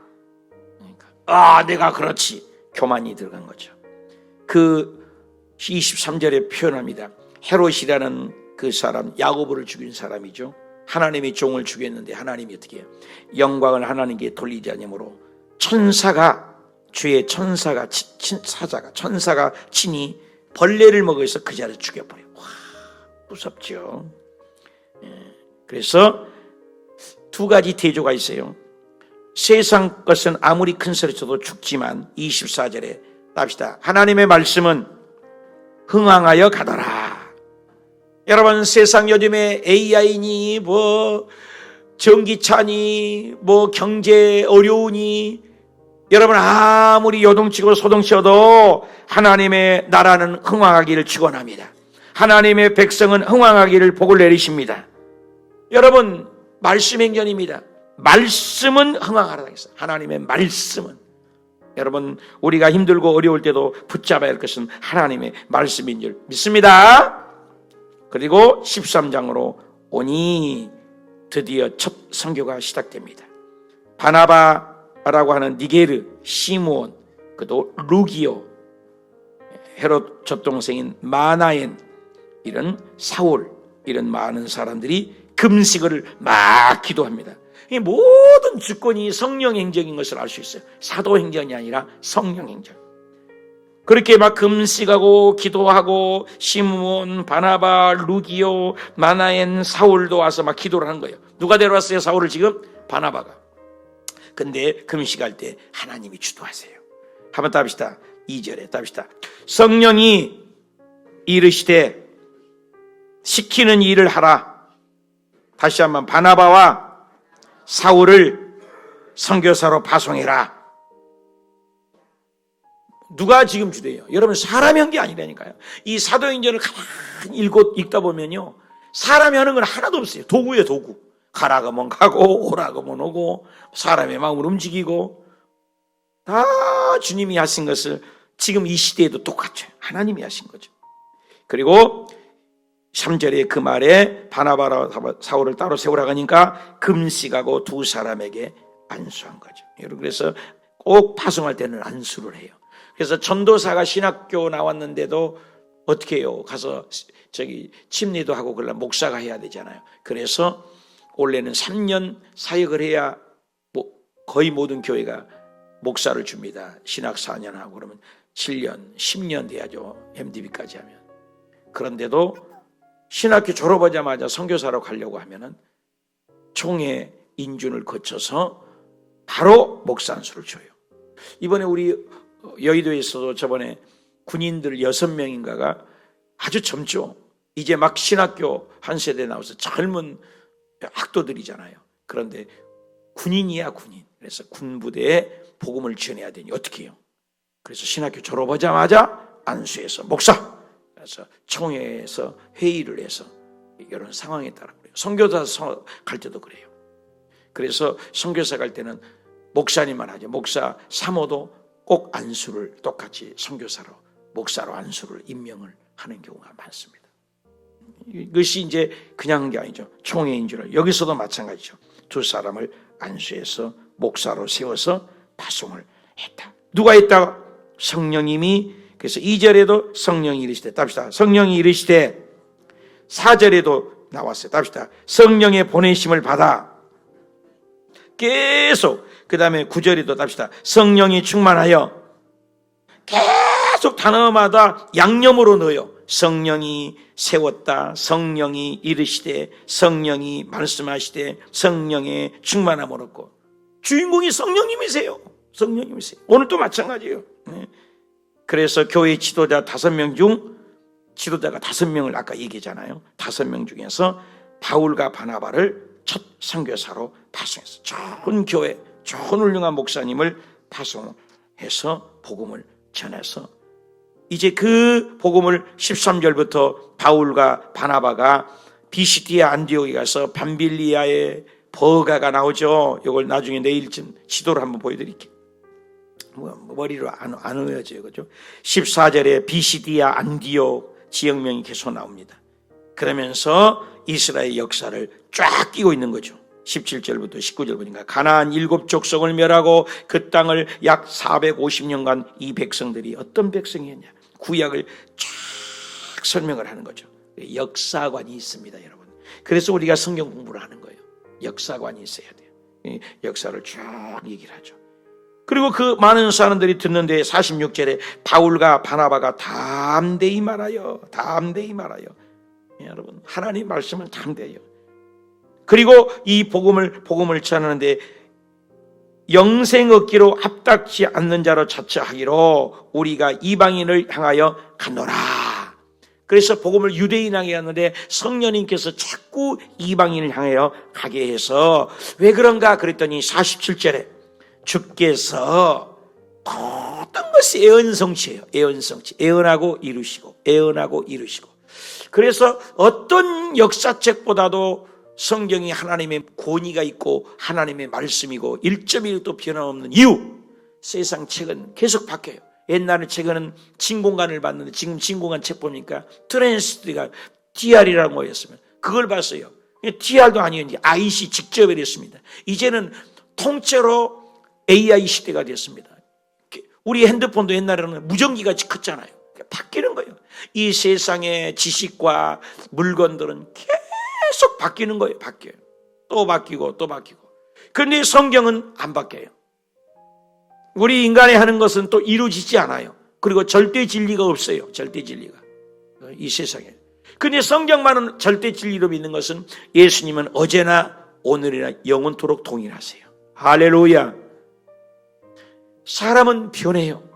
그러니까 내가 그렇지. 교만이 들어간 거죠. 그 23절에 표현합니다. 헤롯이라는 그 사람, 야고보를 죽인 사람이죠. 하나님의 종을 죽였는데 하나님이 어떻게 해요? 영광을 하나님께 돌리지 않으므로 주의 천사가 친히 벌레를 먹여서 그 자리에 죽여버려요. 무섭죠. 그래서 두 가지 태조가 있어요. 세상 것은 아무리 큰 소리 쳐도 죽지만 24절에 납시다. 하나님의 말씀은 흥황하여 가더라. 여러분, 세상 요즘에 AI니 뭐 전기차니 뭐 경제 어려우니 여러분 아무리 요동치고 소동치어도 하나님의 나라는 흥왕하기를 축원합니다. 하나님의 백성은 흥왕하기를 복을 내리십니다. 여러분, 말씀행전입니다. 말씀은 흥왕하라 했어요. 하나님의 말씀은. 여러분, 우리가 힘들고 어려울 때도 붙잡아야 할 것은 하나님의 말씀인 줄 믿습니다. 그리고 13장으로 오니 드디어 첫 선교가 시작됩니다. 바나바라고 하는 니게르, 시므온, 그도 루기오, 헤롯 젖동생인 마나엔, 이런 사울, 이런 많은 사람들이 금식을 막 기도합니다. 이 모든 주권이 성령 행정인 것을 알 수 있어요. 사도 행정이 아니라 성령 행정. 그렇게 막 금식하고 기도하고 시므온, 바나바, 루기오, 마나엔, 사울도 와서 막 기도를 하는 거예요. 누가 데려왔어요? 사울을 지금? 바나바가. 근데 금식할 때 하나님이 주도하세요. 한번 답시다. 2절에 답시다. 성령이 이르시되 시키는 일을 하라. 다시 한번 바나바와 사울을 선교사로 파송해라. 누가 지금 주대요? 여러분, 사람이 한 게 아니라니까요. 이 사도행전을 가만히 읽다 보면요, 사람이 하는 건 하나도 없어요. 도구예요, 도구. 가라고 하면 가고 오라고 하면 오고 사람의 마음을 움직이고 다 주님이 하신 것을 지금 이 시대에도 똑같죠. 하나님이 하신 거죠. 그리고 3절에 그 말에 바나바라 사울을 따로 세우라고 하니까 금식하고 두 사람에게 안수한 거죠. 여러분, 그래서 꼭 파송할 때는 안수를 해요. 그래서 전도사가 신학교 나왔는데도 어떻게 해요? 가서 침례도 하고 그러려면 목사가 해야 되잖아요. 그래서 원래는 3년 사역을 해야 거의 모든 교회가 목사를 줍니다. 신학 4년 하고 그러면 7년, 10년 돼야죠. MDB까지 하면. 그런데도 신학교 졸업하자마자 선교사로 가려고 하면은 총회 인준을 거쳐서 바로 목사 안수를 줘요. 이번에 우리 여의도에서도 저번에 군인들 6명인가가 아주 젊죠. 이제 막 신학교 한 세대 나와서 젊은 학도들이잖아요. 그런데 군인이야, 군인. 그래서 군부대에 복음을 전해야 되니 어떻게 해요? 그래서 신학교 졸업하자마자 안수해서 목사. 그래서 총회에서 회의를 해서 이런 상황에 따라 그래요. 선교사 갈 때도 그래요. 그래서 선교사 갈 때는 목사님만 하죠. 목사 3호도 꼭 안수를 똑같이 선교사로 목사로 안수를 임명을 하는 경우가 많습니다. 이것이 이제 그냥 한 게 아니죠. 총회인 줄 여기서도 마찬가지죠. 두 사람을 안수해서 목사로 세워서 파송을 했다. 누가 했다? 성령님이. 그래서 2절에도 성령이 이르시되, 답시다. 성령이 이르시되, 4절에도 나왔어요. 답시다. 성령의 보내심을 받아. 계속. 그 다음에 9절에도 답시다. 성령이 충만하여. 계속 단어마다 양념으로 넣어요. 성령이 세웠다. 성령이 이르시되, 성령이 말씀하시되, 성령의 충만함을 얻고. 주인공이 성령님이세요. 성령님이세요. 오늘도 마찬가지예요. 네. 그래서 교회 지도자 5명 중 지도자가 5명을 아까 얘기했잖아요. 5명 중에서 바울과 바나바를 첫 선교사로 파송했어요. 좋은 교회, 좋은 훌륭한 목사님을 파송해서 복음을 전해서 이제 그 복음을 13절부터 바울과 바나바가 비시디아 안디옥에 가서 밤빌리아의 버가가 나오죠. 이걸 나중에 내일쯤 지도를 한번 보여드릴게요. 머리로 안 외워져요. 그죠? 14절에 비시디아 안디옥 지역명이 계속 나옵니다. 그러면서 이스라엘 역사를 쫙 끼고 있는 거죠. 17절부터 19절 보니까 가나안 7족속을 멸하고 그 땅을 약 450년간 이 백성들이 어떤 백성이었냐. 구약을 쫙 설명을 하는 거죠. 역사관이 있습니다, 여러분. 그래서 우리가 성경 공부를 하는 거예요. 역사관이 있어야 돼요. 역사를 쭉 얘기를 하죠. 그리고 그 많은 사람들이 듣는데 46절에 바울과 바나바가 담대히 말하여. 여러분, 하나님 말씀은 담대해요. 그리고 이 복음을 전하는데 영생 얻기로 합당치 않는 자로 자처하기로 우리가 이방인을 향하여 가노라. 그래서 복음을 유대인에게 하는데 성령님께서 자꾸 이방인을 향하여 가게 해서 왜 그런가 그랬더니 47절에 주께서 모든 것이 애언성취예요. 애언성취. 애언하고 이루시고 애언하고 이루시고. 그래서 어떤 역사책보다도 성경이 하나님의 권위가 있고 하나님의 말씀이고 1.1도 변함없는 이유. 세상 책은 계속 바뀌어요. 옛날에 책은 진공관을 봤는데 지금 진공관 책 보니까 트랜스리가 DR이라는 거였으면 그걸 봤어요. DR도 아니었는지 IC 직접 이랬습니다. 이제는 통째로 AI 시대가 됐습니다. 우리 핸드폰도 옛날에는 무전기같이 컸잖아요. 바뀌는 거예요. 이 세상의 지식과 물건들은 계속 바뀌는 거예요. 바뀌어요. 또 바뀌고 또 바뀌고. 그런데 성경은 안 바뀌어요. 우리 인간이 하는 것은 또 이루어지지 않아요. 그리고 절대 진리가 없어요. 절대 진리가. 이 세상에. 그런데 성경만은 절대 진리로 믿는 것은 예수님은 어제나 오늘이나 영원토록 동일하세요. 할렐루야. 사람은 변해요.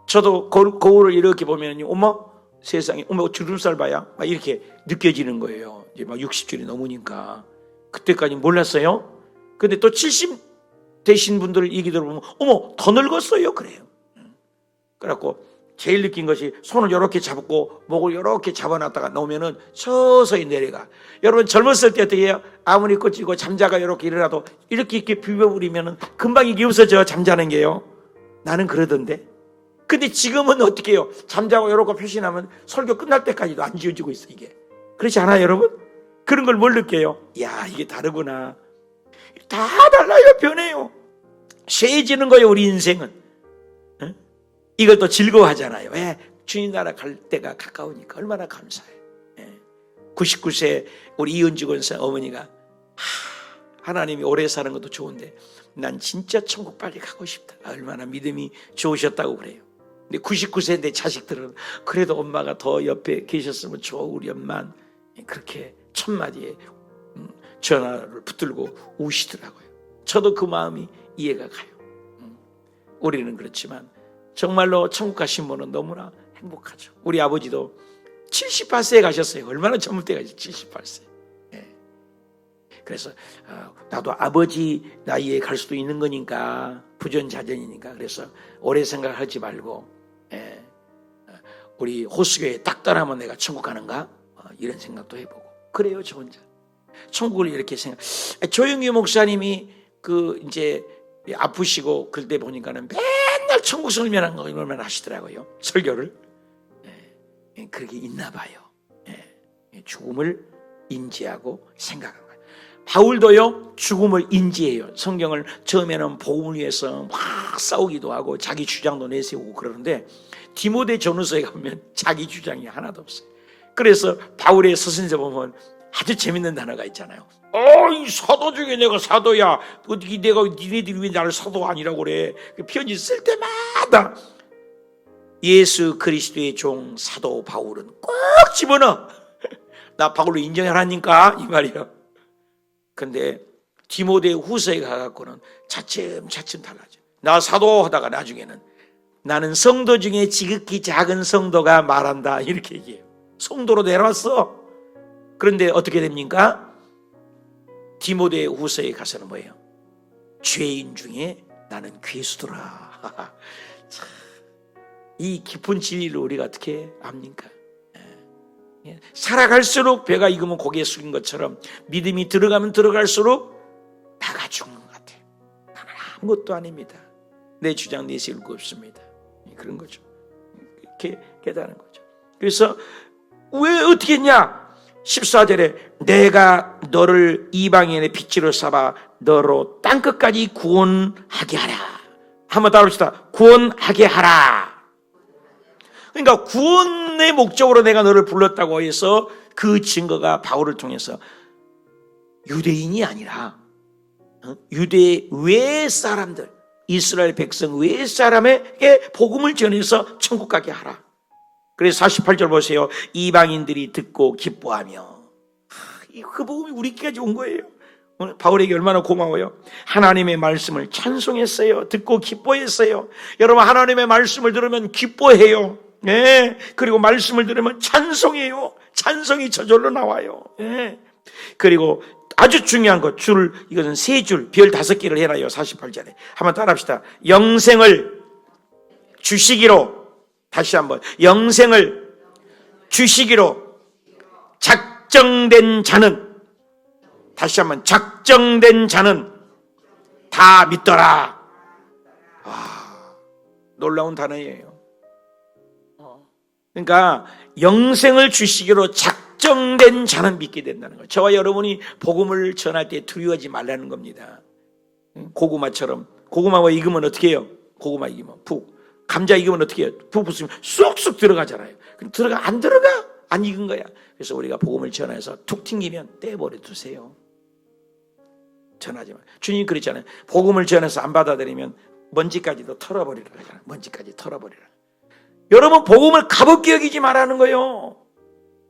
저도 거울을 이렇게 보면요, 어머 세상에, 어머 주름살 봐야 막 이렇게 느껴지는 거예요. 이제 막 60줄이 넘으니까. 그때까지 몰랐어요. 근데 또 70 되신 분들 얘기 들어보면 어머 더 늙었어요 그래요. 그래갖고 제일 느낀 것이 손을 이렇게 잡고 목을 이렇게 잡아놨다가 놓으면은 서서히 내려가. 여러분 젊었을 때 어떻게 해요? 아무리 꽂히고 잠자가 이렇게 일어나도 이렇게 비벼버리면은 금방 이게 없어져. 잠자는 게요. 나는 그러던데. 근데 지금은 어떻게 해요? 잠자고 이렇게 표시나면 설교 끝날 때까지도 안 지워지고 있어 이게. 그렇지 않아요 여러분? 그런 걸 뭘 느껴요? 야 이게 다르구나. 다 달라요. 변해요. 쇠해지는 거예요 우리 인생은. 응? 이걸 또 즐거워하잖아요. 왜? 주님 나라 갈 때가 가까우니까 얼마나 감사해요. 99세 우리 이은주 권사 어머니가 하나님이 오래 사는 것도 좋은데 난 진짜 천국 빨리 가고 싶다. 얼마나 믿음이 좋으셨다고 그래요. 근데 99세인데 자식들은 그래도 엄마가 더 옆에 계셨으면 좋아. 우리 엄마 그렇게 첫마디에 전화를 붙들고 우시더라고요. 저도 그 마음이 이해가 가요. 우리는 그렇지만 정말로 천국 가신 분은 너무나 행복하죠. 우리 아버지도 78세에 가셨어요. 얼마나 젊을 때 가셨어요. 78세. 그래서 나도 아버지 나이에 갈 수도 있는 거니까 부전자전이니까 그래서 오래 생각하지 말고 우리 호수교에 딱 떠나면 내가 천국 가는가 이런 생각도 해보고 그래요. 저 혼자 천국을 이렇게 생각. 조영규 목사님이 그 이제 아프시고 그럴 때 보니까는 맨날 천국 설명한 거 얼마나 하시더라고요. 설교를. 그렇게 있나 봐요. 죽음을 인지하고 생각한 거예요. 바울도요 죽음을 인지해요. 성경을 처음에는 복음을 위해서 막 싸우기도 하고 자기 주장도 내세우고 그러는데 디모데 전후서에 가면 자기 주장이 하나도 없어요. 그래서 바울의 서신서 보면 아주 재밌는 단어가 있잖아요. 이 사도 중에 내가 사도야. 어떻게 내가 니네들이 왜 나를 사도 아니라고 그래. 그 편지 쓸 때마다 예수 그리스도의 종 사도 바울은 꼭 집어넣어. 나 바울로 인정하라니까 이 말이야. 근데 디모데 후서에 가갖고는 차츰차츰 달라져. 나 사도 하다가 나중에는 나는 성도 중에 지극히 작은 성도가 말한다 이렇게 얘기해요. 성도로 내려왔어. 그런데 어떻게 됩니까? 디모데 후서에 가서는 뭐예요? 죄인 중에 나는 괴수더라. 이 깊은 진리를 우리가 어떻게 압니까? 살아갈수록 배가 익으면 고개 숙인 것처럼 믿음이 들어가면 들어갈수록 나가 죽는 것 같아요. 나는 아무것도 아닙니다. 내 주장 내세울 거 없습니다. 그런 거죠. 이렇게 깨달은 거죠. 그래서 왜 어떻게 했냐? 14절에 내가 너를 이방인의 빛으로 삼아 너로 땅끝까지 구원하게 하라. 한번 따라합시다. 구원하게 하라. 그러니까 구원의 목적으로 내가 너를 불렀다고 해서 그 증거가 바울을 통해서 유대인이 아니라 유대 외 사람들, 이스라엘 백성 외 사람에게 복음을 전해서 천국 가게 하라. 그래서 48절 보세요. 이방인들이 듣고 기뻐하며. 그 복음이 우리까지 온 거예요. 바울에게 얼마나 고마워요. 하나님의 말씀을 찬송했어요. 듣고 기뻐했어요. 여러분 하나님의 말씀을 들으면 기뻐해요. 네. 그리고 말씀을 들으면 찬송해요. 찬송이 저절로 나와요. 네. 그리고 아주 중요한 것, 이것은 세 줄, 별 5개를 해놔요. 48절에. 한번 따라합시다. 영생을 주시기로, 다시 한번, 영생을 주시기로 작정된 자는, 다시 한번, 작정된 자는 다 믿더라. 놀라운 단어예요. 그러니까 영생을 주시기로 작정된 자는 믿게 된다는 거예요. 저와 여러분이 복음을 전할 때 두려워하지 말라는 겁니다. 고구마처럼, 고구마와 익으면 어떻게 해요? 고구마 익으면 푹. 감자 익으면 어떻게 해요? 푹 부수면 쑥쑥 들어가잖아요. 근데 안 들어가? 안 익은 거야. 그래서 우리가 복음을 전해서 툭 튕기면 떼버려 두세요. 전하지 마. 주님 그랬잖아요. 복음을 전해서 안 받아들이면 먼지까지도 털어버리라 하잖아요. 먼지까지 털어버리라. 여러분 복음을 가볍게 여기지 말라는 거예요.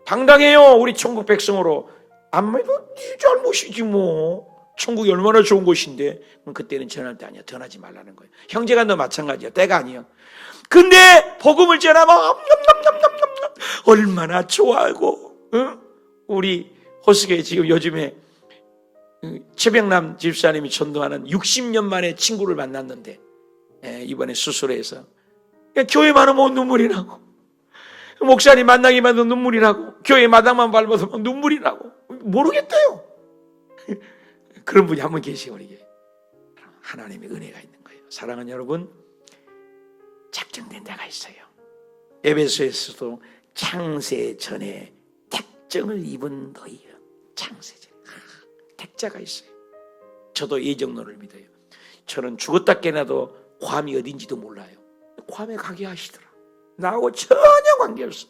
당당해요. 우리 천국 백성으로. 안 믿어도 네 잘못이지 뭐. 천국이 얼마나 좋은 곳인데. 그때는 전할 때 아니야. 전하지 말라는 거예요. 형제간도 마찬가지야. 때가 아니에요. 근데 복음을 전하면 얼마나 좋아하고. 응? 우리 호수교회 지금 요즘에 최병남 집사님이 전도하는 60년 만에 친구를 만났는데 이번에 수술해서 교회만 오면 눈물이 나고 목사님 만나기만 해도 눈물이 나고 교회 마당만 밟아도 눈물이 나고 모르겠대요. 그런 분이 한 분 계시고 이게 하나님의 은혜가 있는 거예요. 사랑하는 여러분, 작정된 자가 있어요. 에베소에서도 창세 전에 택정을 입은 너희여. 창세 전에 택자가 있어요. 저도 예정론을 믿어요. 저는 죽었다 깨나도 괌이 어딘지도 몰라요. 괌에 가게 하시더라. 나하고 전혀 관계없어.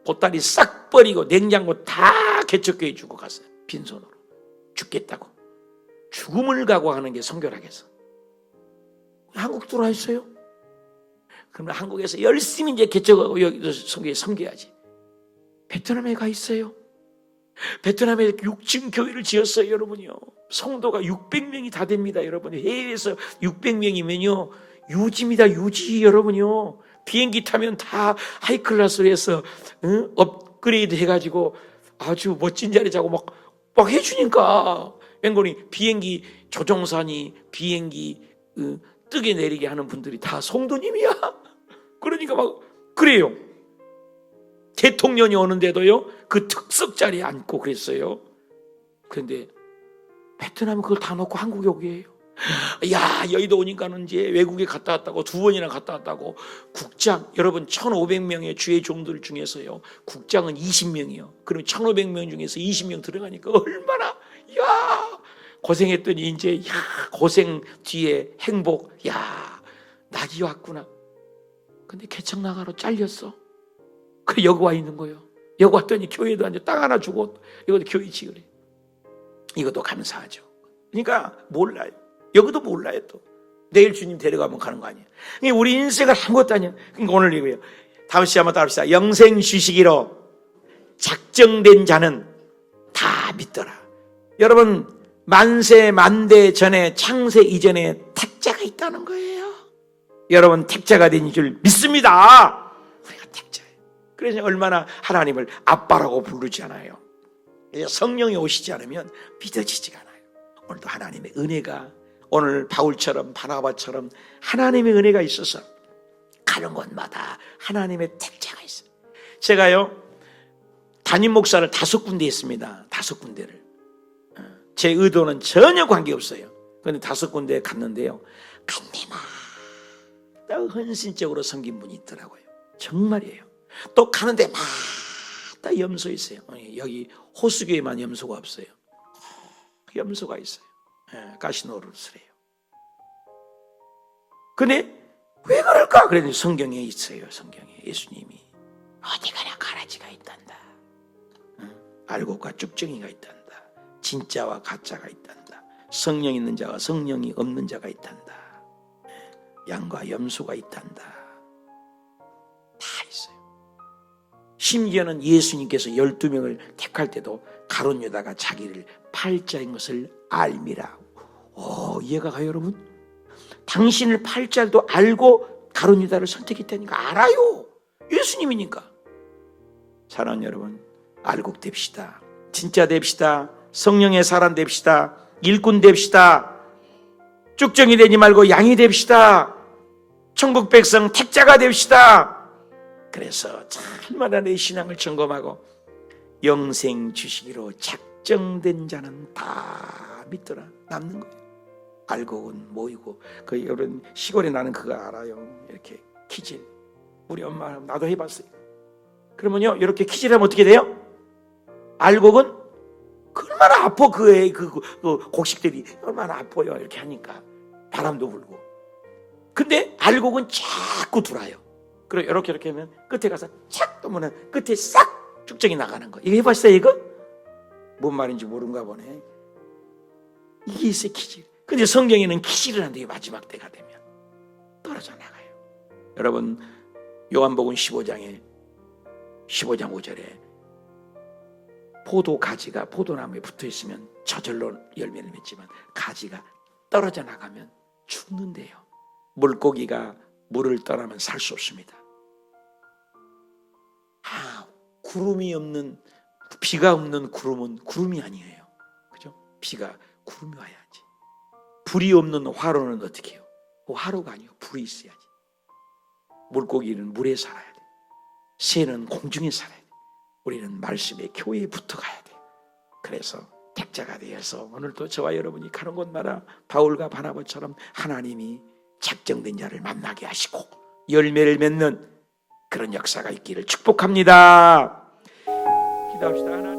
보따리 싹 버리고 냉장고 다 개척교회 주고 갔어요. 빈손으로. 죽겠다고. 죽음을 각오하는 게 선교라겠어. 한국 들어와 있어요. 그러면 한국에서 열심히 이제 개척하고 여기도 선교에 섬겨야지. 베트남에 가 있어요. 베트남에 6층 교회를 지었어요, 여러분요. 성도가 600명이 다 됩니다, 여러분. 해외에서 600명이면요, 유지입니다, 유지, 여러분요. 비행기 타면 다 하이클래스로 해서, 업그레이드 해가지고 아주 멋진 자리 자고 막 해주니까. 앵골이 비행기 조종사니, 비행기 뜨게 내리게 하는 분들이 다 성도님이야. 그러니까 막, 그래요. 대통령이 오는데도요, 그 특석 자리에 앉고 그랬어요. 그런데 베트남은 그걸 다 놓고 한국에 오게 해요. 야, 여의도 오니까는 이제 외국에 갔다 왔다고 2번이나 갔다 왔다고. 국장, 여러분 1,500명의 주의 종들 중에서요, 국장은 20명이요. 그럼 1,500명 중에서 20명 들어가니까 얼마나, 야, 고생했더니 이제, 야, 고생 뒤에 행복, 야, 낙이 왔구나. 근데 개척 나가러 잘렸어. 그래, 여기 와 있는 거예요. 여기 왔더니 교회도 앉아 땅 하나 주고 이것도 교회 지으래. 이것도 감사하죠. 그러니까 몰라요. 여기도 몰라요. 또 내일 주님 데려가면 가는 거 아니에요. 그러니까 우리 인생을 아무것도 아니에요. 그러니까 오늘 이거예요. 다시 한번 따라합시다. 영생 주시기로 작정된 자는 다 믿더라. 여러분, 만세 만대 전에, 창세 이전에 택자가 있다는 거예요. 여러분 택자가 된 줄 믿습니다. 우리가 택자예요. 그래서 얼마나 하나님을 아빠라고 부르지 않아요. 성령이 오시지 않으면 믿어지지가 않아요. 오늘도 하나님의 은혜가, 오늘 바울처럼 바나바처럼 하나님의 은혜가 있어서 가는 곳마다 하나님의 택자가 있어요. 제가요, 담임 목사를 5군데 했습니다. 5군데를. 제 의도는 전혀 관계없어요. 그런데 5군데 갔는데요, 간데마다 헌신적으로 섬긴 분이 있더라고요. 정말이에요. 또 가는데 마다 염소 있어요. 여기 호수교에만 염소가 없어요. 염소가 있어요. 가시노루스래요. 근데 왜 그럴까? 그랬더니 성경에 있어요. 성경에 예수님이 어디 가나 가라지가 있단다. 알곡과 쭉정이가 있단다. 진짜와 가짜가 있단다. 성령 있는 자와 성령이 없는 자가 있단다. 양과 염소가 있단다. 다 있어요. 심지어는 예수님께서 12명을 택할 때도 가룟 유다가 자기를 팔자인 것을 알미라. 이해가 가요, 여러분? 당신을 팔자도 알고 가룟 유다를 선택했다니까. 알아요. 예수님이니까. 사랑하는 여러분, 알곡 됩시다. 진짜 됩시다. 성령의 사람 됩시다. 일꾼 됩시다. 쭉정이 되지 말고 양이 됩시다. 천국 백성 택자가 됩시다. 그래서 날마다 내 신앙을 점검하고 영생 주시기로 작정된 자는 다 믿더라. 남는 거예요. 알곡은 모이고, 그 여러분 시골에 나는 그거 알아요. 이렇게 키질. 우리 엄마 나도 해봤어요. 그러면요, 이렇게 키질하면 어떻게 돼요? 알곡은 얼마나 아파. 그 곡식들이 얼마나 아파요. 이렇게 하니까 바람도 불고. 근데 알곡은 자꾸 돌아요. 그리고 이렇게 하면 끝에 가서 착 뜨면은 끝에 싹 쭉정이 나가는 거. 이거 해봤어요? 이거? 뭔 말인지 모른가 보네. 이게 있어요, 키질. 근데 성경에는 키질을 하는데 마지막 때가 되면 떨어져 나가요. 여러분, 요한복음 15장 5절에 포도 가지가 포도나무에 붙어 있으면 저절로 열매를 맺지만 가지가 떨어져 나가면 죽는데요. 물고기가 물을 떠나면 살 수 없습니다. 구름이 없는, 비가 없는 구름은 구름이 아니에요. 그죠? 구름이 와야지. 불이 없는 화로는 어떻게 해요? 화로가 아니에요. 불이 있어야지. 물고기는 물에 살아야 돼. 새는 공중에 살아야 돼. 우리는 말씀의 교회에 붙어가야 돼. 그래서 택자가 되어서 오늘도 저와 여러분이 가는 곳마다 바울과 바나바처럼 하나님이 작정된 자를 만나게 하시고 열매를 맺는 그런 역사가 있기를 축복합니다. 기도합시다. 하나님.